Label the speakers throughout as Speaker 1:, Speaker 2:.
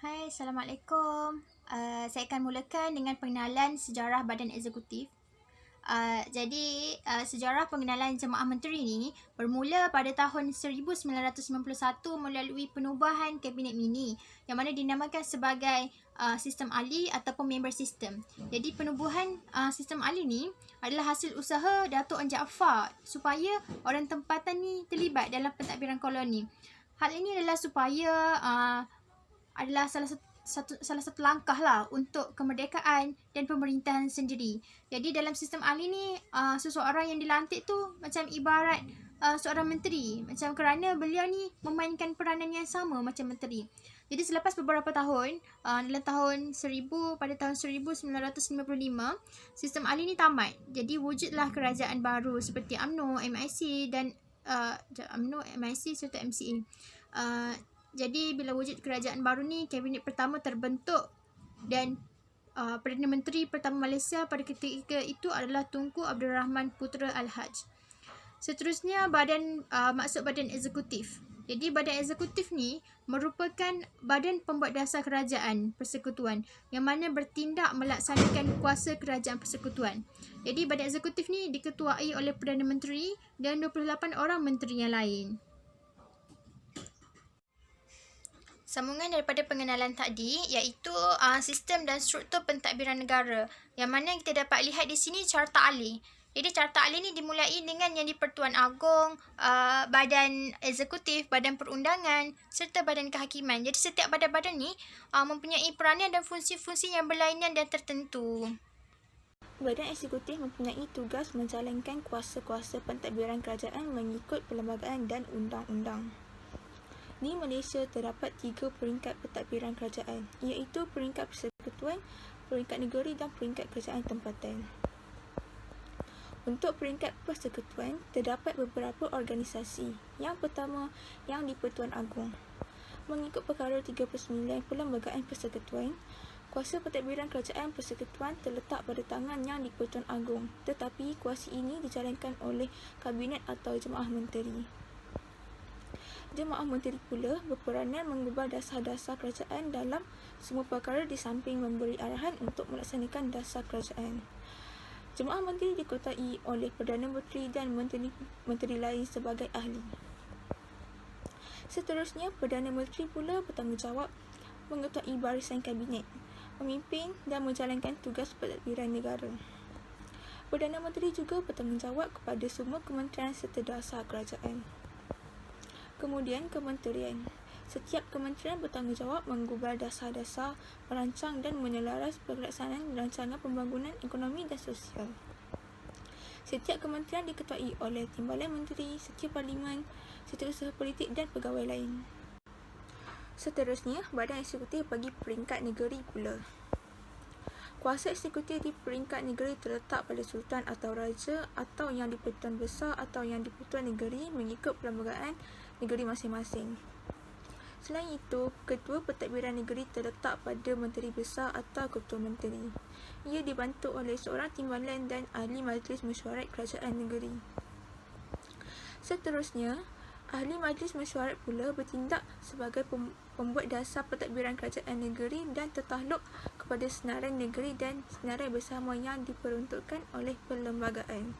Speaker 1: Hai, Assalamualaikum. Saya akan mulakan dengan pengenalan sejarah Badan Eksekutif. Sejarah pengenalan Jemaah Menteri ini bermula pada tahun 1991 melalui penubuhan Kabinet Mini yang mana dinamakan sebagai sistem ahli ataupun member sistem. Jadi penubuhan sistem ahli ni adalah hasil usaha Datuk An Jaafar supaya orang tempatan ni terlibat dalam pentadbiran koloni. Hal ini adalah supaya adalah salah satu langkah lah untuk kemerdekaan dan pemerintahan sendiri. Jadi dalam sistem ahli ni seseorang yang dilantik tu macam ibarat seorang menteri, macam kerana beliau ni memainkan peranan yang sama macam menteri. Jadi selepas beberapa tahun, pada tahun 1955, sistem ahli ni tamat. Jadi wujudlah kerajaan baru seperti UMNO, MIC dan UMNO, MIC serta MCA. Jadi bila wujud kerajaan baru ni, kabinet pertama terbentuk dan Perdana Menteri pertama Malaysia pada ketika itu adalah Tunku Abdul Rahman Putra Al-Haj. Seterusnya badan eksekutif. Jadi badan eksekutif ni merupakan badan pembuat dasar kerajaan persekutuan yang mana bertindak melaksanakan kuasa kerajaan persekutuan. Jadi badan eksekutif ni diketuai oleh Perdana Menteri dan 28 orang menteri yang lain. Sambungan daripada pengenalan tadi iaitu sistem dan struktur pentadbiran negara yang mana kita dapat lihat di sini carta ahli. Jadi carta ahli ni dimulai dengan Yang di-Pertuan Agong, Badan Eksekutif, Badan Perundangan serta Badan Kehakiman. Jadi setiap badan-badan ni mempunyai peranan dan fungsi-fungsi yang berlainan dan tertentu.
Speaker 2: Badan Eksekutif mempunyai tugas menjalankan kuasa-kuasa pentadbiran kerajaan mengikut perlembagaan dan undang-undang. Di Malaysia terdapat 3 peringkat pentadbiran kerajaan, iaitu peringkat persekutuan, peringkat negeri dan peringkat kerajaan tempatan. Untuk peringkat persekutuan, terdapat beberapa organisasi. Yang pertama, Yang di-Pertuan Agong. Mengikut perkara 39 Perlembagaan Persekutuan, kuasa pentadbiran kerajaan persekutuan terletak pada tangan Yang di-Pertuan Agong, tetapi kuasa ini dijalankan oleh Kabinet atau Jemaah Menteri. Jemaah Menteri pula berperanan mengubah dasar-dasar kerajaan dalam semua perkara di samping memberi arahan untuk melaksanakan dasar kerajaan. Jemaah Menteri diketuai oleh Perdana Menteri dan menteri lain sebagai ahli. Seterusnya, Perdana Menteri pula bertanggungjawab mengetuai barisan kabinet, memimpin dan menjalankan tugas pentadbiran negara. Perdana Menteri juga bertanggungjawab kepada semua kementerian serta dasar kerajaan. Kemudian kementerian. Setiap kementerian bertanggungjawab menggubal dasar-dasar, merancang dan menyelaras pelaksanaan rancangan pembangunan ekonomi dan sosial. Setiap kementerian diketuai oleh Timbalan Menteri, Setiausaha Parlimen, Setiausaha Politik dan pegawai lain. Seterusnya, Badan Eksekutif bagi peringkat negeri pula. Kuasa eksekutif di peringkat negeri terletak pada Sultan atau Raja atau Yang di-Pertuan Besar atau Yang di-Pertuan Negeri mengikut perlembagaan negeri masing-masing. Selain itu, Ketua Pentadbiran Negeri terletak pada Menteri Besar atau Ketua Menteri. Ia dibantu oleh seorang timbalan dan ahli Majlis Mesyuarat Kerajaan Negeri. Seterusnya, Ahli Majlis Mesyuarat pula bertindak sebagai pembuat dasar pentadbiran kerajaan negeri dan tertakluk kepada senarai negeri dan senarai bersama yang diperuntukkan oleh perlembagaan.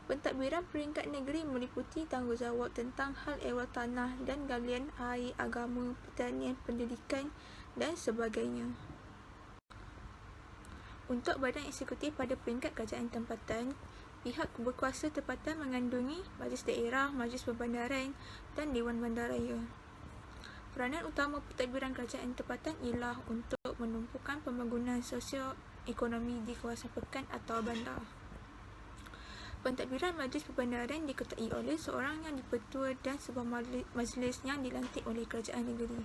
Speaker 2: Pentadbiran peringkat negeri meliputi tanggungjawab tentang hal ehwal tanah dan galian air, agama, pertanian, pendidikan dan sebagainya. Untuk badan eksekutif pada peringkat kerajaan tempatan, pihak berkuasa tempatan mengandungi Majlis Daerah, Majlis Perbandaran dan Dewan Bandaraya. Peranan utama pentadbiran kerajaan tempatan ialah untuk menumpukan pembangunan sosio-ekonomi di kawasan pekan atau bandar. Pentadbiran Majlis Perbandaran diketuai oleh seorang yang dipertua dan sebuah majlis yang dilantik oleh kerajaan negeri.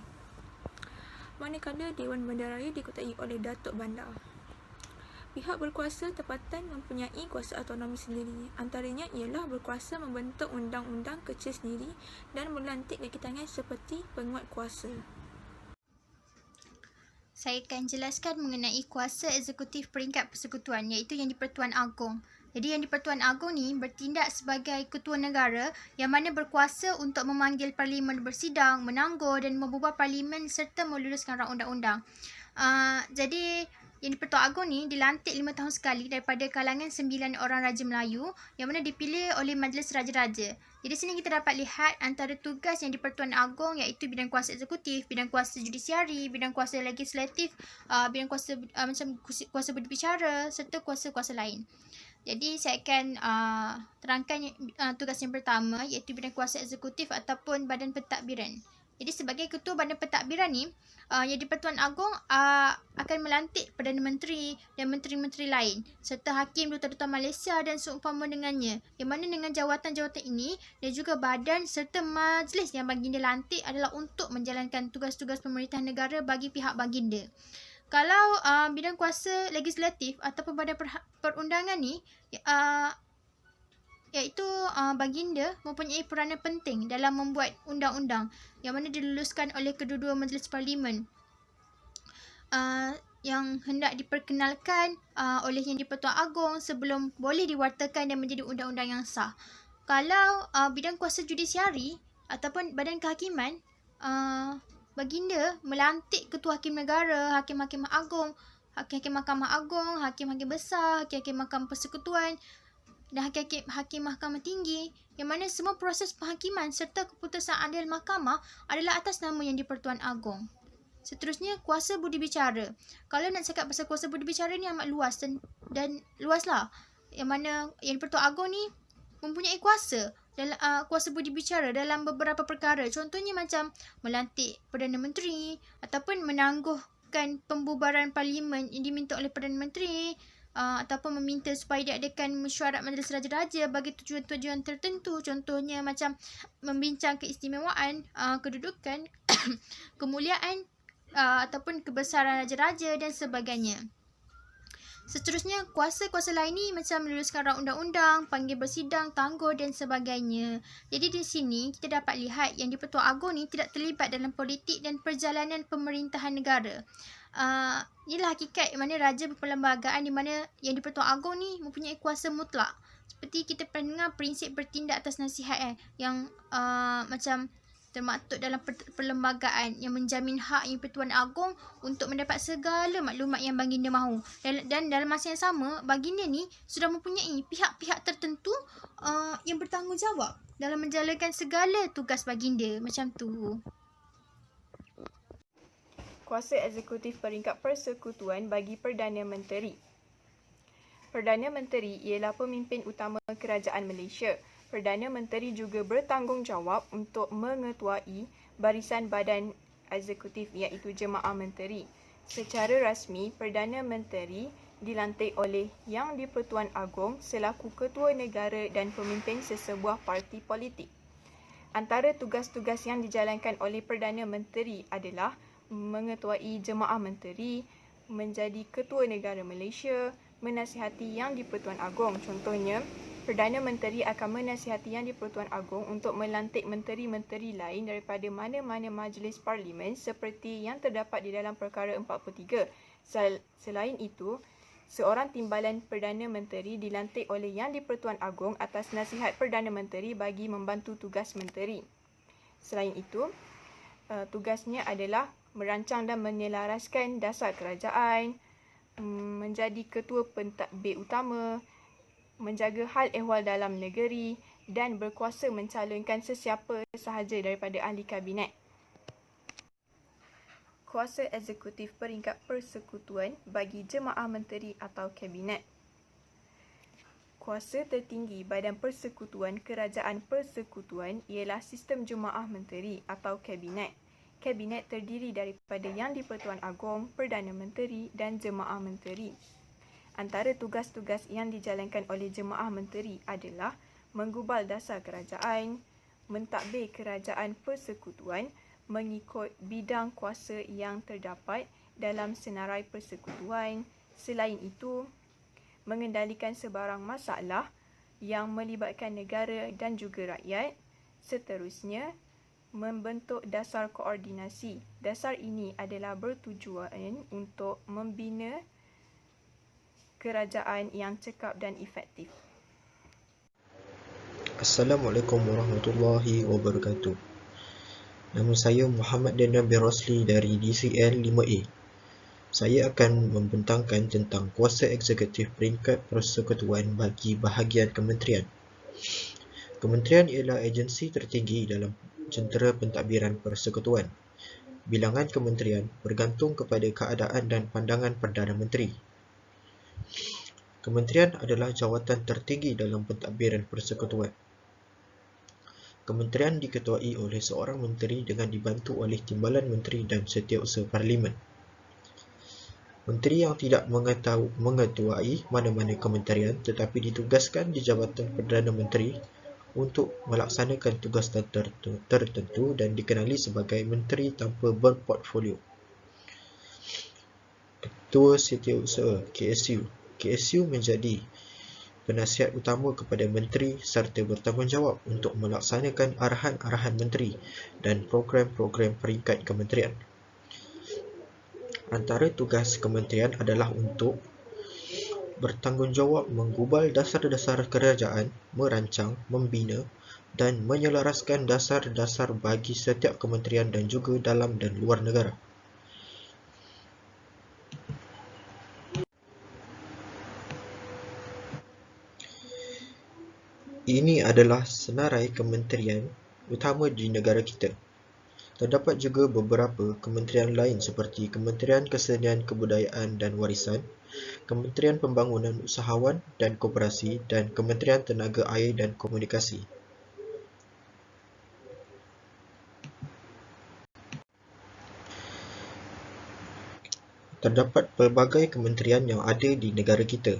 Speaker 2: Manakala Dewan Bandaraya diketuai oleh Datuk Bandar. Pihak berkuasa tempatan mempunyai kuasa autonomi sendiri. Antaranya ialah berkuasa membentuk undang-undang kecil sendiri dan melantik kaki tangan seperti penguat kuasa.
Speaker 1: Saya akan jelaskan mengenai kuasa eksekutif peringkat persekutuan iaitu Yang di-Pertuan Agong. Jadi Yang di-Pertuan Agong ni bertindak sebagai ketua negara yang mana berkuasa untuk memanggil parlimen bersidang, menanggur dan membubar parlimen serta meluluskan rang undang-undang. Jadi Yang di-Pertuan Agong ni dilantik 5 tahun sekali daripada kalangan 9 orang Raja Melayu yang mana dipilih oleh Majlis Raja-Raja. Jadi sini kita dapat lihat antara tugas Yang di-Pertuan Agong iaitu bidang kuasa eksekutif, bidang kuasa judisiari, bidang kuasa legislatif, bidang kuasa macam kuasa berbicara serta kuasa-kuasa lain. Jadi saya akan terangkan tugas yang pertama iaitu bidang kuasa eksekutif ataupun badan pentadbiran. Jadi sebagai ketua badan pentadbiran ni, Yang di-Pertuan Agong akan melantik Perdana Menteri dan menteri-menteri lain serta hakim duta-duta Malaysia dan seumpama dengannya. Yang mana dengan jawatan-jawatan ini dan juga badan serta majlis yang baginda lantik adalah untuk menjalankan tugas-tugas pemerintahan negara bagi pihak baginda. Kalau bidang kuasa legislatif ataupun badan perundangan ni iaitu baginda mempunyai peranan penting dalam membuat undang-undang yang mana diluluskan oleh kedua-dua majlis parlimen yang hendak diperkenalkan oleh Yang di-Pertuan Agong sebelum boleh diwartakan dan menjadi undang-undang yang sah. Kalau bidang kuasa judisiari ataupun badan kehakiman, baginda melantik ketua hakim negara, hakim-hakim agung, hakim-hakim Mahkamah Agung, hakim-hakim besar, hakim-hakim Mahkamah Persekutuan dan hakim Mahkamah Tinggi yang mana semua proses penghakiman serta keputusan adil mahkamah adalah atas nama Yang di-Pertuan Agong. Seterusnya, kuasa budi bicara. Kalau nak cakap pasal kuasa budi bicara ni amat luas dan luaslah. Yang mana Yang di-Pertuan Agong ni mempunyai kuasa dalam kuasa budi bicara dalam beberapa perkara. Contohnya macam melantik Perdana Menteri ataupun menangguhkan pembubaran parlimen yang diminta oleh Perdana Menteri, ataupun meminta supaya diadakan mesyuarat Majlis Raja-Raja bagi tujuan-tujuan tertentu. Contohnya macam membincang keistimewaan, kedudukan, kemuliaan ataupun kebesaran Raja-Raja dan sebagainya. Seterusnya, kuasa-kuasa lain ni macam meluluskan rang undang-undang, panggil bersidang, tanggur dan sebagainya. Jadi di sini kita dapat lihat Yang di-Pertuan Agong ni tidak terlibat dalam politik dan perjalanan pemerintahan negara. Inilah hakikat mana raja berperlembagaan di mana Yang di-Pertuan Agong ni mempunyai kuasa mutlak. Seperti kita pernah dengar prinsip bertindak atas nasihat yang macam termaktub dalam perlembagaan yang menjamin hak Yang di-Pertuan Agong untuk mendapat segala maklumat yang baginda mahu. Dan dalam masa yang sama, baginda ni sudah mempunyai pihak-pihak tertentu yang bertanggungjawab dalam menjalankan segala tugas baginda. Macam tu.
Speaker 2: Kuasa eksekutif peringkat persekutuan bagi Perdana Menteri. Perdana Menteri ialah pemimpin utama kerajaan Malaysia. Perdana Menteri juga bertanggungjawab untuk mengetuai barisan badan eksekutif iaitu Jemaah Menteri. Secara rasmi, Perdana Menteri dilantik oleh Yang di-Pertuan Agong selaku ketua negara dan pemimpin sesebuah parti politik. Antara tugas-tugas yang dijalankan oleh Perdana Menteri adalah mengetuai Jemaah Menteri, menjadi ketua negara Malaysia, menasihati Yang di-Pertuan Agong. Contohnya, Perdana Menteri akan menasihati Yang di-Pertuan Agong untuk melantik menteri-menteri lain daripada mana-mana majlis parlimen seperti yang terdapat di dalam Perkara 43. Selain itu, seorang timbalan Perdana Menteri dilantik oleh Yang di-Pertuan Agong atas nasihat Perdana Menteri bagi membantu tugas menteri. Selain itu, tugasnya adalah merancang dan menyelaraskan dasar kerajaan, menjadi ketua pentadbir utama, menjaga hal ehwal dalam negeri dan berkuasa mencalonkan sesiapa sahaja daripada ahli kabinet. Kuasa eksekutif peringkat persekutuan bagi Jemaah Menteri atau Kabinet. Kuasa tertinggi Badan Persekutuan Kerajaan Persekutuan ialah sistem Jemaah Menteri atau Kabinet. Kabinet terdiri daripada Yang di-Pertuan Agong, Perdana Menteri dan Jemaah Menteri. Antara tugas-tugas yang dijalankan oleh Jemaah Menteri adalah menggubal dasar kerajaan, mentadbir kerajaan persekutuan mengikut bidang kuasa yang terdapat dalam senarai persekutuan. Selain itu, mengendalikan sebarang masalah yang melibatkan negara dan juga rakyat. Seterusnya, membentuk dasar koordinasi. Dasar ini adalah bertujuan untuk membina kerajaan yang cekap dan efektif.
Speaker 3: Assalamualaikum warahmatullahi wabarakatuh. Nama saya Muhammad Daniel bin Rosli dari DCL 5A. Saya akan membentangkan tentang kuasa eksekutif peringkat persekutuan bagi bahagian kementerian. Kementerian ialah agensi tertinggi dalam jentera pentadbiran persekutuan. Bilangan kementerian bergantung kepada keadaan dan pandangan Perdana Menteri. Kementerian adalah jawatan tertinggi dalam pentadbiran persekutuan. Kementerian diketuai oleh seorang menteri dengan dibantu oleh timbalan menteri dan setiausaha parlimen. Menteri yang tidak mengetuai mana-mana kementerian tetapi ditugaskan di Jabatan Perdana Menteri untuk melaksanakan tugas tertentu dan dikenali sebagai menteri tanpa berportfolio. Ketua Setiausaha KSU. KSU menjadi penasihat utama kepada menteri serta bertanggungjawab untuk melaksanakan arahan-arahan menteri dan program-program peringkat kementerian. Antara tugas kementerian adalah untuk bertanggungjawab menggubal dasar-dasar kerajaan, merancang, membina dan menyelaraskan dasar-dasar bagi setiap kementerian dan juga dalam dan luar negara. Ini adalah senarai kementerian utama di negara kita. Terdapat juga beberapa kementerian lain seperti Kementerian Kesenian Kebudayaan dan Warisan, Kementerian Pembangunan Usahawan dan Koperasi dan Kementerian Tenaga Air dan Komunikasi. Terdapat pelbagai kementerian yang ada di negara kita.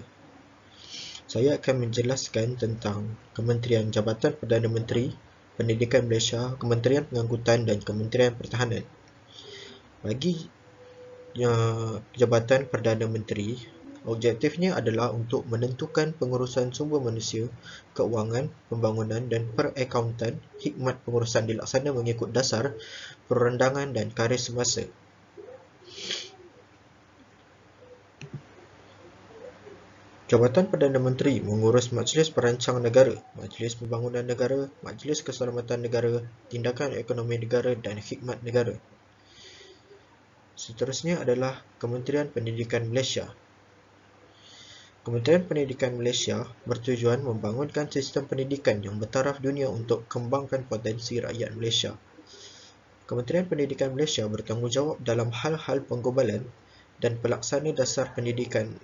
Speaker 3: Saya akan menjelaskan tentang Kementerian Jabatan Perdana Menteri, Pendidikan Malaysia, Kementerian Pengangkutan dan Kementerian Pertahanan. Bagi Jabatan Perdana Menteri, objektifnya adalah untuk menentukan pengurusan sumber manusia, keuangan, pembangunan dan perakautan. Hikmat pengurusan dilaksana mengikut dasar, perendangan dan karya semasa. Jabatan Perdana Menteri mengurus Majlis Perancang Negara, Majlis Pembangunan Negara, Majlis Keselamatan Negara, Tindakan Ekonomi Negara dan Khidmat Negara. Seterusnya adalah Kementerian Pendidikan Malaysia. Kementerian Pendidikan Malaysia bertujuan membangunkan sistem pendidikan yang bertaraf dunia untuk kembangkan potensi rakyat Malaysia. Kementerian Pendidikan Malaysia bertanggungjawab dalam hal-hal penggubalan dan pelaksana dasar pendidikan.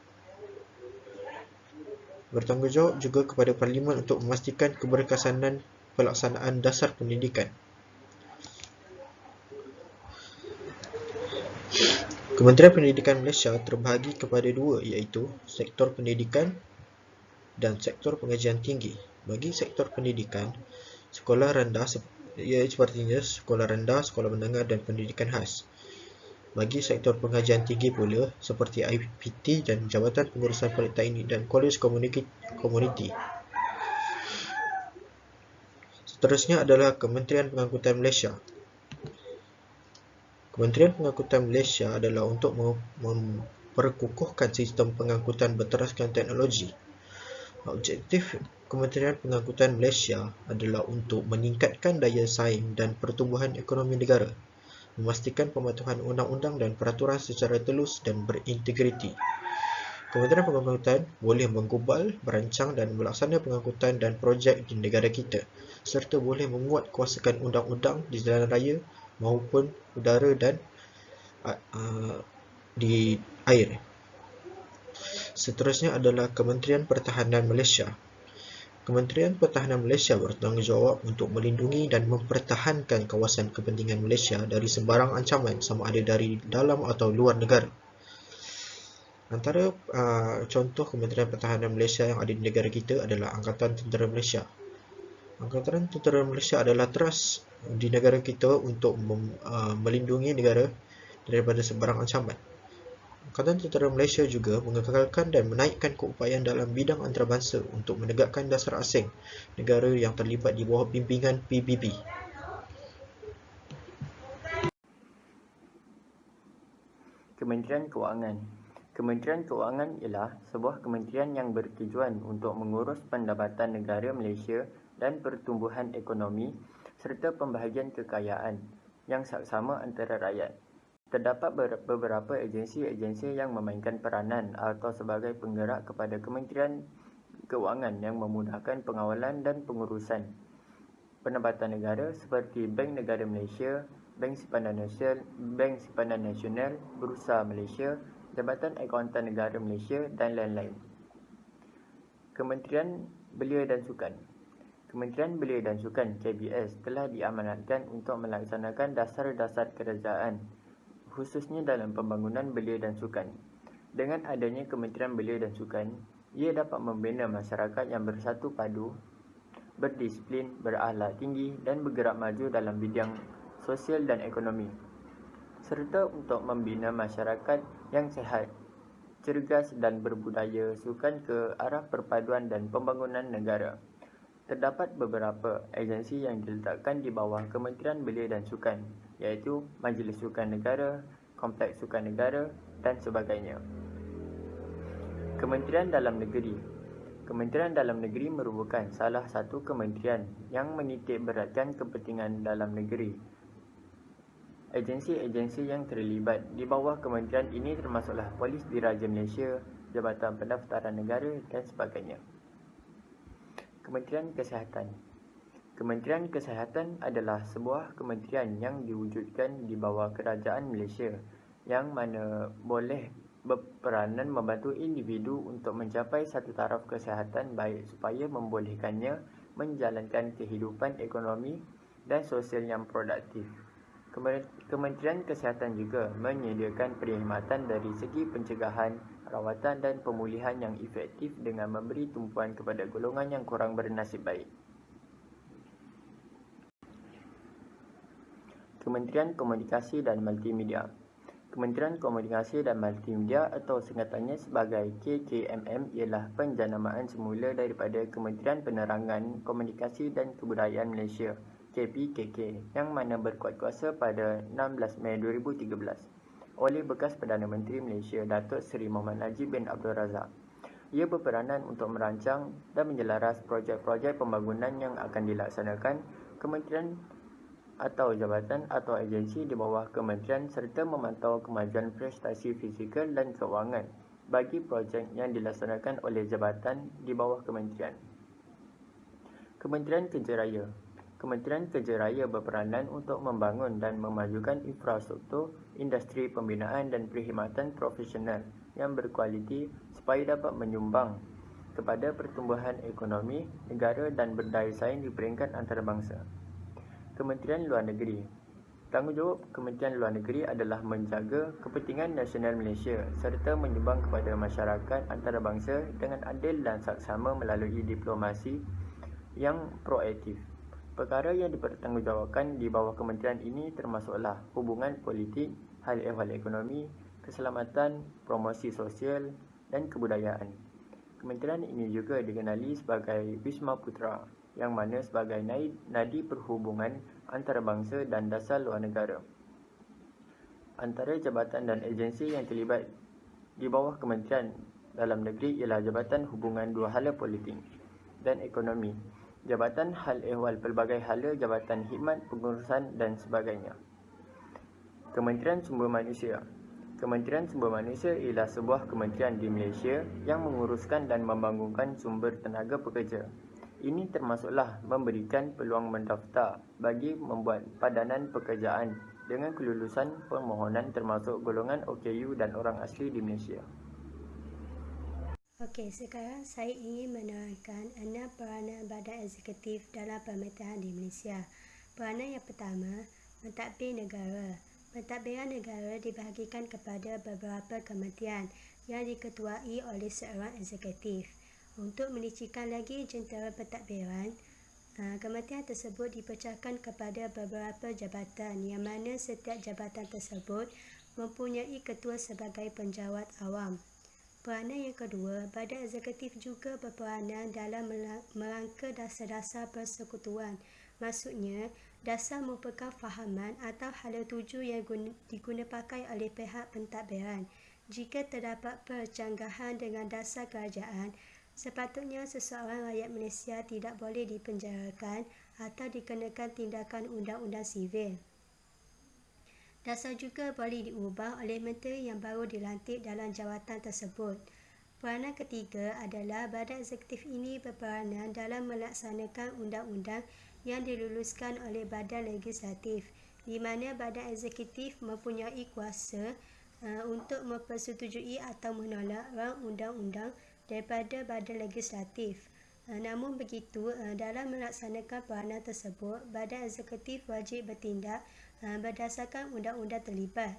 Speaker 3: Bertanggungjawab juga kepada Parlimen untuk memastikan keberkesanan pelaksanaan dasar pendidikan. Kementerian Pendidikan Malaysia terbahagi kepada dua iaitu sektor pendidikan dan sektor pengajian tinggi. Bagi sektor pendidikan, sekolah rendah sepertinya sekolah rendah, sekolah menengah dan pendidikan khas. Bagi sektor pengajian tinggi pula seperti IPT dan Jabatan Pengurusan Politeknik dan Kolej Komuniti. Seterusnya adalah Kementerian Pengangkutan Malaysia. Kementerian Pengangkutan Malaysia adalah untuk memperkukuhkan sistem pengangkutan berteraskan teknologi. Objektif Kementerian Pengangkutan Malaysia adalah untuk meningkatkan daya saing dan pertumbuhan ekonomi negara, memastikan pematuhan undang-undang dan peraturan secara telus dan berintegriti. Kementerian Pengangkutan boleh menggubal, merancang dan melaksanakan pengangkutan dan projek di negara kita, serta boleh menguatkuasakan undang-undang di jalan raya maupun udara dan di air. Seterusnya adalah Kementerian Pertahanan Malaysia. Kementerian Pertahanan Malaysia bertanggungjawab untuk melindungi dan mempertahankan kawasan kepentingan Malaysia dari sebarang ancaman sama ada dari dalam atau luar negara. Antara contoh Kementerian Pertahanan Malaysia yang ada di negara kita adalah Angkatan Tentera Malaysia. Angkatan Tentera Malaysia adalah teras di negara kita untuk melindungi negara daripada sebarang ancaman. Angkatan Tentera Malaysia juga mengekalkan dan menaikkan keupayaan dalam bidang antarabangsa untuk menegakkan dasar asing negara yang terlibat di bawah bimbingan PBB.
Speaker 4: Kementerian Kewangan. Kementerian Keuangan ialah sebuah kementerian yang bertujuan untuk mengurus pendapatan negara Malaysia dan pertumbuhan ekonomi serta pembahagian kekayaan yang saksama antara rakyat. Terdapat beberapa agensi-agensi yang memainkan peranan atau sebagai penggerak kepada Kementerian Keuangan yang memudahkan pengawalan dan pengurusan pendapatan negara seperti Bank Negara Malaysia, Bank Simpanan Nasional, Bursa Malaysia, Jabatan Akauntan Negara Malaysia dan lain-lain. Kementerian Belia dan Sukan. Kementerian Belia dan Sukan KBS telah diamanatkan untuk melaksanakan dasar-dasar kerajaan, khususnya dalam pembangunan belia dan sukan. Dengan adanya Kementerian Belia dan Sukan, ia dapat membina masyarakat yang bersatu padu, berdisiplin, berakhlak tinggi dan bergerak maju dalam bidang sosial dan ekonomi, serta untuk membina masyarakat yang sihat, cergas dan berbudaya sukan ke arah perpaduan dan pembangunan negara. Terdapat beberapa agensi yang diletakkan di bawah Kementerian Belia dan Sukan, iaitu Majlis Sukan Negara, Kompleks Sukan Negara dan sebagainya. Kementerian Dalam Negeri. Kementerian Dalam Negeri merupakan salah satu kementerian yang menitik beratkan kepentingan dalam negeri. Agensi-agensi yang terlibat di bawah kementerian ini termasuklah Polis Diraja Malaysia, Jabatan Pendaftaran Negara dan sebagainya. Kementerian Kesihatan. Kementerian Kesihatan adalah sebuah kementerian yang diwujudkan di bawah Kerajaan Malaysia yang mana boleh berperanan membantu individu untuk mencapai satu taraf kesihatan baik supaya membolehkannya menjalankan kehidupan ekonomi dan sosial yang produktif. Kementerian Kesihatan juga menyediakan perkhidmatan dari segi pencegahan, rawatan dan pemulihan yang efektif dengan memberi tumpuan kepada golongan yang kurang bernasib baik. Kementerian Komunikasi dan Multimedia. Kementerian Komunikasi dan Multimedia atau singkatannya sebagai KKMM ialah penjanamaan semula daripada Kementerian Penerangan, Komunikasi dan Kebudayaan Malaysia KPKK yang mana berkuat kuasa pada 16 Mei 2013 oleh bekas Perdana Menteri Malaysia Datuk Seri Mohamed Najib bin Abdul Razak. Ia berperanan untuk merancang dan menyelaras projek-projek pembangunan yang akan dilaksanakan kementerian atau jabatan atau agensi di bawah kementerian serta memantau kemajuan prestasi fizikal dan kewangan bagi projek yang dilaksanakan oleh jabatan di bawah kementerian. Kementerian Kerja Raya. Kementerian Kerja Raya berperanan untuk membangun dan memajukan infrastruktur, industri pembinaan dan perkhidmatan profesional yang berkualiti supaya dapat menyumbang kepada pertumbuhan ekonomi negara dan berdaya saing di peringkat antarabangsa. Kementerian Luar Negeri. Tanggungjawab Kementerian Luar Negeri adalah menjaga kepentingan nasional Malaysia serta menyumbang kepada masyarakat antarabangsa dengan adil dan saksama melalui diplomasi yang proaktif. Perkara yang dipertanggungjawabkan di bawah kementerian ini termasuklah hubungan politik, hal ehwal ekonomi, keselamatan, promosi sosial dan kebudayaan. Kementerian ini juga dikenali sebagai Wisma Putra yang mana sebagai nadi perhubungan antarabangsa dan dasar luar negara. Antara jabatan dan agensi yang terlibat di bawah Kementerian Dalam Negeri ialah Jabatan Hubungan Dua Hala Politik dan Ekonomi, Jabatan Hal Ehwal Pelbagai Hala, Jabatan Khidmat Pengurusan dan sebagainya. Kementerian Sumber Manusia. Kementerian Sumber Manusia ialah sebuah kementerian di Malaysia yang menguruskan dan membangunkan sumber tenaga pekerja. Ini termasuklah memberikan peluang mendaftar bagi membuat padanan pekerjaan dengan kelulusan permohonan termasuk golongan OKU dan orang asli di Malaysia.
Speaker 5: Okey, sekarang saya ingin menerangkan 6 peranan badan eksekutif dalam pemerintahan di Malaysia. Peranan yang pertama, mentadbir negara. Pentadbiran negara dibahagikan kepada beberapa kementerian yang diketuai oleh seorang eksekutif. Untuk melicikkan lagi jentera pentadbiran, kementerian tersebut dipecahkan kepada beberapa jabatan yang mana setiap jabatan tersebut mempunyai ketua sebagai penjawat awam. Peranan yang kedua, badan eksekutif juga berperanan dalam merangka dasar-dasar persekutuan Maksudnya, dasar merupakan fahaman atau hala tuju yang digunapakai oleh pihak pentadbiran. Jika terdapat percanggahan dengan dasar kerajaan, sepatutnya seseorang rakyat Malaysia tidak boleh dipenjarakan atau dikenakan tindakan undang-undang sivil. Dasar juga boleh diubah oleh menteri yang baru dilantik dalam jawatan tersebut. Peranan ketiga adalah badan eksekutif ini berperanan dalam melaksanakan undang-undang yang diluluskan oleh badan legislatif, di mana badan eksekutif mempunyai kuasa untuk mempersetujui atau menolak rang undang-undang daripada badan legislatif. Namun begitu, dalam melaksanakan peranan tersebut, badan eksekutif wajib bertindak berdasarkan undang-undang terlibat.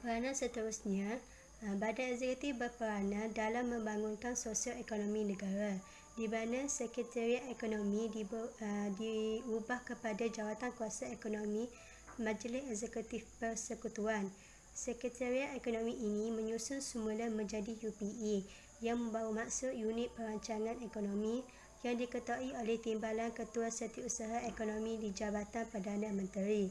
Speaker 5: Peranan seterusnya, badan eksekutif berperanan dalam membangunkan sosio-ekonomi negara, di mana Sekretariat Ekonomi diubah kepada Jawatan Kuasa Ekonomi Majlis Eksekutif Persekutuan. Sekretariat Ekonomi ini menyusun semula menjadi UPE yang membawa maksud Unit Perancangan Ekonomi yang diketuai oleh Timbalan Ketua Setiausaha Ekonomi di Jabatan Perdana Menteri.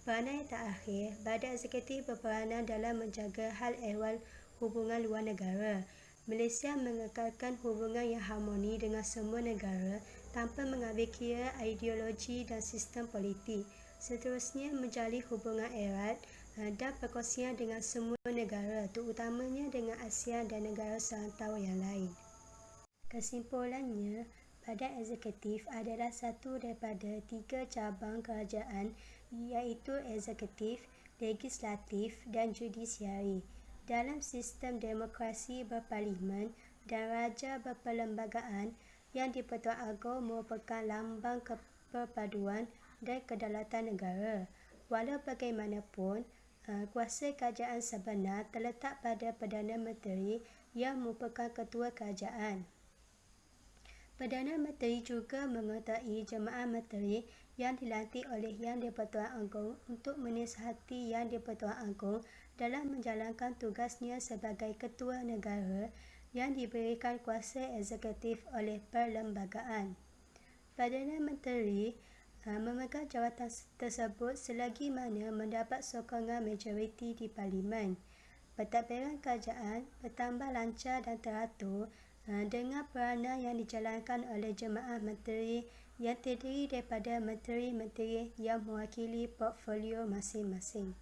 Speaker 5: Peranan yang terakhir, badan eksekutif berperanan dalam menjaga hal ehwal hubungan luar negara. Malaysia mengekalkan hubungan yang harmoni dengan semua negara tanpa mengambil kira ideologi dan sistem politik. Seterusnya, menjalin hubungan erat dan perkongsian dengan semua negara, terutamanya dengan ASEAN dan negara serantau yang lain. Kesimpulannya, badan eksekutif adalah satu daripada 3 cabang kerajaan, iaitu eksekutif, legislatif dan judisiari. Dalam sistem demokrasi berparlimen dan raja berperlembagaan, yang di-Pertuan Agong merupakan lambang keperpaduan dan kedaulatan negara. Walau bagaimanapun, kuasa kerajaan sebenar terletak pada Perdana Menteri yang merupakan ketua kerajaan. Perdana Menteri juga mengetuai jemaah menteri yang dilantik oleh Yang di-Pertuan Agong untuk menasihati Yang di-Pertuan Agong dalam menjalankan tugasnya sebagai ketua negara yang diberikan kuasa eksekutif oleh perlembagaan. Perdana Menteri memegang jawatan tersebut selagi mana mendapat sokongan majoriti di Parlimen. Pentadbiran kerajaan bertambah lancar dan teratur dengan peranan yang dijalankan oleh jemaah menteri yang terdiri daripada menteri-menteri yang mewakili portfolio masing-masing.